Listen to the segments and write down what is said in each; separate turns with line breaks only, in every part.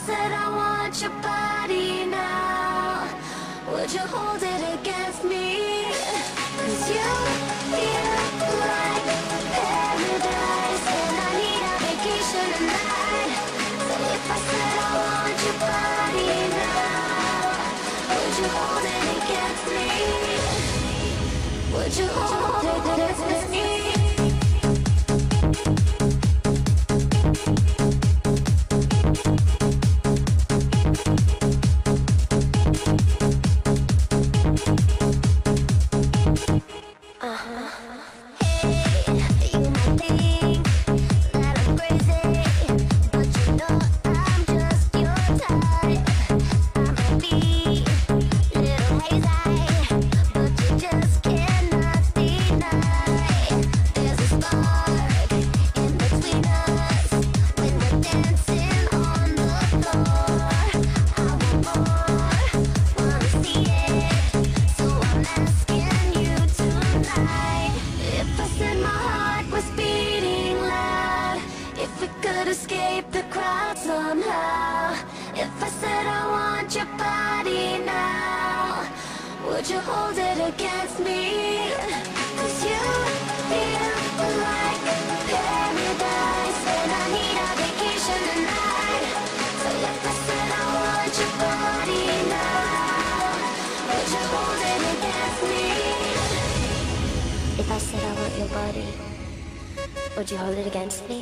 said I want your body now, would you hold it against me? 'Cause you feel like paradise, and I need a vacation tonight. So if I said I want your body now, would you hold it against me? Would you hold it against me? Escape the crowd somehow. If I said I want your body now, would you hold it against me? 'Cause you feel like paradise, and I need a vacation tonight. So if I said I want your body now, would you hold it against me? If I said I want your body, would you hold it against me?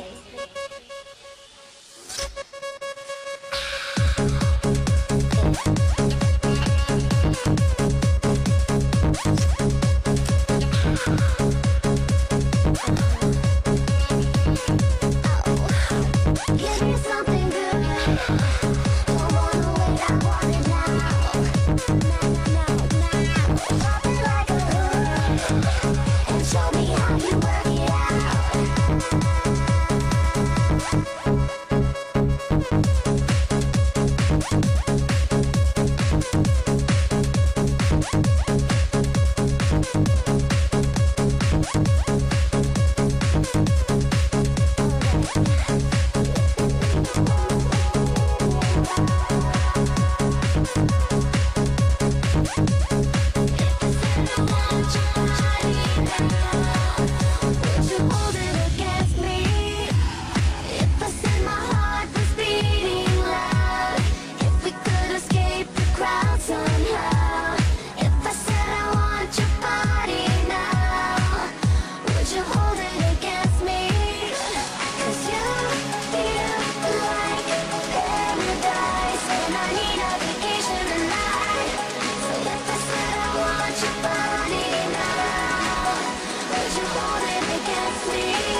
Would you hold it against me?